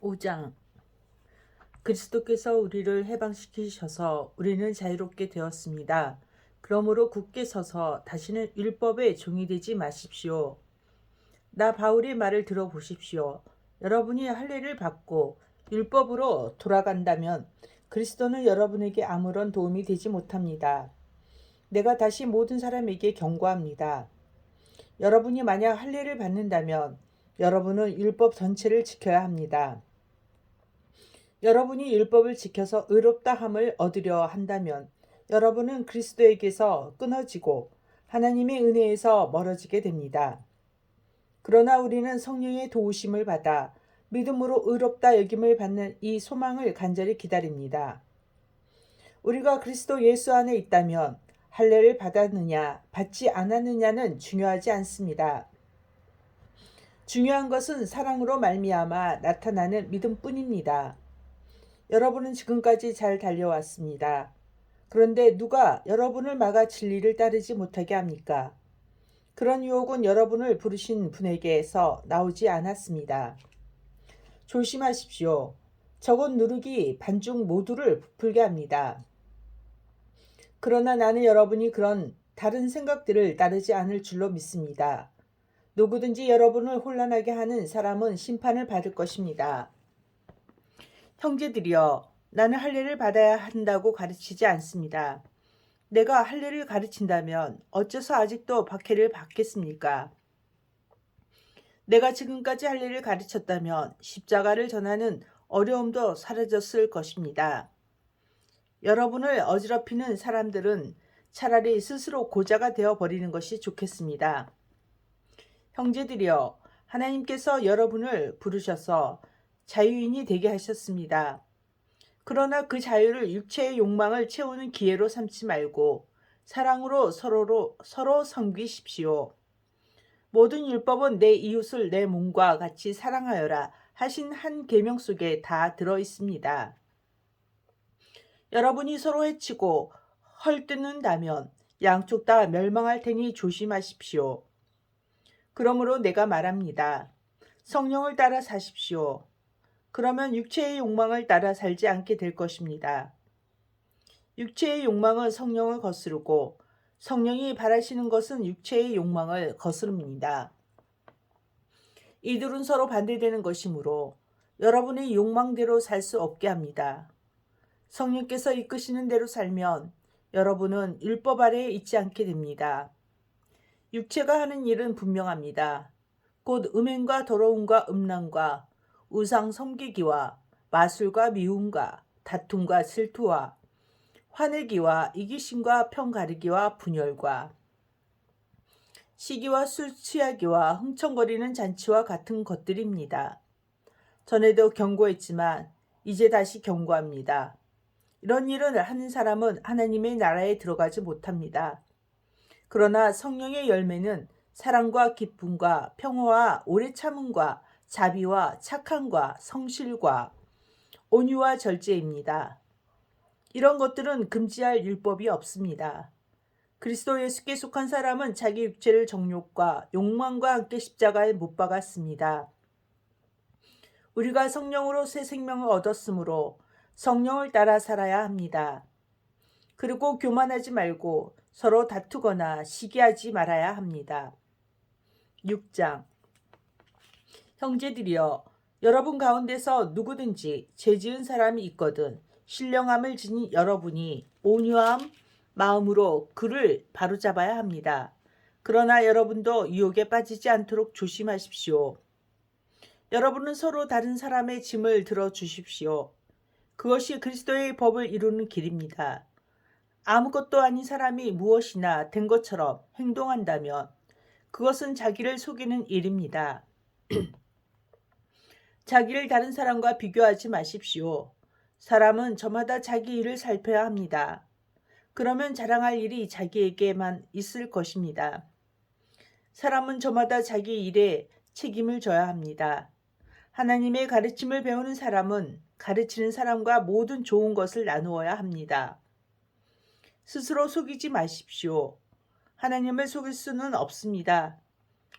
5장. 그리스도께서 우리를 해방시키셔서 우리는 자유롭게 되었습니다. 그러므로 굳게 서서 다시는 율법의 종이 되지 마십시오. 나 바울의 말을 들어보십시오. 여러분이 할례를 받고 율법으로 돌아간다면 그리스도는 여러분에게 아무런 도움이 되지 못합니다. 내가 다시 모든 사람에게 경고합니다. 여러분이 만약 할례를 받는다면 여러분은 율법 전체를 지켜야 합니다. 여러분이 율법을 지켜서 의롭다 함을 얻으려 한다면 여러분은 그리스도에게서 끊어지고 하나님의 은혜에서 멀어지게 됩니다. 그러나 우리는 성령의 도우심을 받아 믿음으로 의롭다 여김을 받는 이 소망을 간절히 기다립니다. 우리가 그리스도 예수 안에 있다면 할례를 받았느냐 받지 않았느냐는 중요하지 않습니다. 중요한 것은 사랑으로 말미암아 나타나는 믿음뿐입니다. 여러분은 지금까지 잘 달려왔습니다. 그런데 누가 여러분을 막아 진리를 따르지 못하게 합니까? 그런 유혹은 여러분을 부르신 분에게서 나오지 않았습니다. 조심하십시오. 저건 누룩이 반중 모두를 부풀게 합니다. 그러나 나는 여러분이 그런 다른 생각들을 따르지 않을 줄로 믿습니다. 누구든지 여러분을 혼란하게 하는 사람은 심판을 받을 것입니다. 형제들이여, 나는 할례를 받아야 한다고 가르치지 않습니다. 내가 할례를 가르친다면 어째서 아직도 박해를 받겠습니까? 내가 지금까지 할례를 가르쳤다면 십자가를 전하는 어려움도 사라졌을 것입니다. 여러분을 어지럽히는 사람들은 차라리 스스로 고자가 되어 버리는 것이 좋겠습니다. 형제들이여, 하나님께서 여러분을 부르셔서 자유인이 되게 하셨습니다. 그러나 그 자유를 육체의 욕망을 채우는 기회로 삼지 말고 사랑으로 서로 섬기십시오. 모든 율법은 내 이웃을 내 몸과 같이 사랑하여라 하신 한 계명 속에 다 들어 있습니다. 여러분이 서로 해치고 헐뜯는다면 양쪽 다 멸망할 테니 조심하십시오. 그러므로 내가 말합니다. 성령을 따라 사십시오. 그러면 육체의 욕망을 따라 살지 않게 될 것입니다. 육체의 욕망은 성령을 거스르고 성령이 바라시는 것은 육체의 욕망을 거스릅니다. 이들은 서로 반대되는 것이므로 여러분의 욕망대로 살 수 없게 합니다. 성령께서 이끄시는 대로 살면 여러분은 율법 아래에 있지 않게 됩니다. 육체가 하는 일은 분명합니다. 곧 음행과 더러움과 음란과 우상 섬기기와 마술과 미움과 다툼과 질투와 화내기와 이기심과 평가르기와 분열과 시기와 술 취하기와 흥청거리는 잔치와 같은 것들입니다. 전에도 경고했지만 이제 다시 경고합니다. 이런 일을 하는 사람은 하나님의 나라에 들어가지 못합니다. 그러나 성령의 열매는 사랑과 기쁨과 평화와 오래 참음과 자비와 착함과 성실과 온유와 절제입니다. 이런 것들은 금지할 율법이 없습니다. 그리스도 예수께 속한 사람은 자기 육체를 정욕과 욕망과 함께 십자가에 못 박았습니다. 우리가 성령으로 새 생명을 얻었으므로 성령을 따라 살아야 합니다. 그리고 교만하지 말고 서로 다투거나 시기하지 말아야 합니다. 6장. 형제들이여, 여러분 가운데서 누구든지 죄지은 사람이 있거든 신령함을 지닌 여러분이 온유함 마음으로 그를 바로잡아야 합니다. 그러나 여러분도 유혹에 빠지지 않도록 조심하십시오. 여러분은 서로 다른 사람의 짐을 들어주십시오. 그것이 그리스도의 법을 이루는 길입니다. 아무것도 아닌 사람이 무엇이나 된 것처럼 행동한다면 그것은 자기를 속이는 일입니다. 자기를 다른 사람과 비교하지 마십시오. 사람은 저마다 자기 일을 살펴야 합니다. 그러면 자랑할 일이 자기에게만 있을 것입니다. 사람은 저마다 자기 일에 책임을 져야 합니다. 하나님의 가르침을 배우는 사람은 가르치는 사람과 모든 좋은 것을 나누어야 합니다. 스스로 속이지 마십시오. 하나님을 속일 수는 없습니다.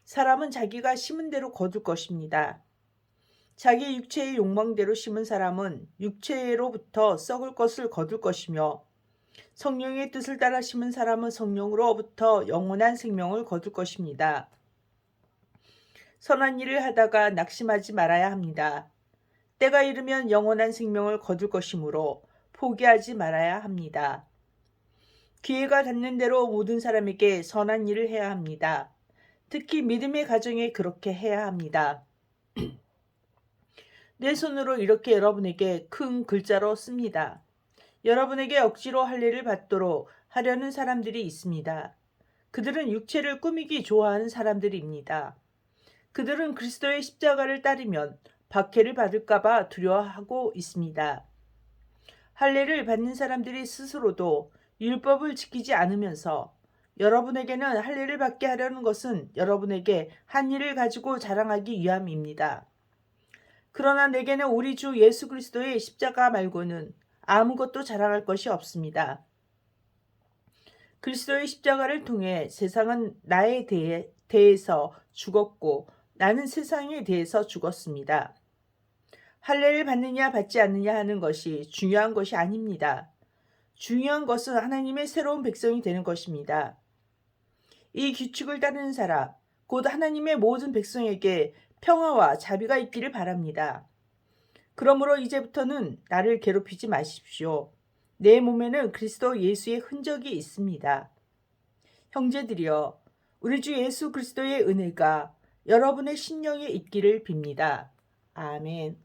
사람은 자기가 심은 대로 거둘 것입니다. 자기 육체의 욕망대로 심은 사람은 육체로부터 썩을 것을 거둘 것이며 성령의 뜻을 따라 심은 사람은 성령으로부터 영원한 생명을 거둘 것입니다. 선한 일을 하다가 낙심하지 말아야 합니다. 때가 이르면 영원한 생명을 거둘 것이므로 포기하지 말아야 합니다. 기회가 닿는 대로 모든 사람에게 선한 일을 해야 합니다. 특히 믿음의 가정에 그렇게 해야 합니다. 내 손으로 이렇게 여러분에게 큰 글자로 씁니다. 여러분에게 억지로 할례를 받도록 하려는 사람들이 있습니다. 그들은 육체를 꾸미기 좋아하는 사람들입니다. 그들은 그리스도의 십자가를 따르면 박해를 받을까봐 두려워하고 있습니다. 할례를 받는 사람들이 스스로도 율법을 지키지 않으면서 여러분에게는 할례를 받게 하려는 것은 여러분에게 한 일을 가지고 자랑하기 위함입니다. 그러나 내게는 우리 주 예수 그리스도의 십자가 말고는 아무것도 자랑할 것이 없습니다. 그리스도의 십자가를 통해 세상은 나에 대해서 죽었고 나는 세상에 대해서 죽었습니다. 할례를 받느냐 받지 않느냐 하는 것이 중요한 것이 아닙니다. 중요한 것은 하나님의 새로운 백성이 되는 것입니다. 이 규칙을 따르는 사람, 곧 하나님의 모든 백성에게 평화와 자비가 있기를 바랍니다. 그러므로 이제부터는 나를 괴롭히지 마십시오. 내 몸에는 그리스도 예수의 흔적이 있습니다. 형제들이여, 우리 주 예수 그리스도의 은혜가 여러분의 심령에 있기를 빕니다. 아멘.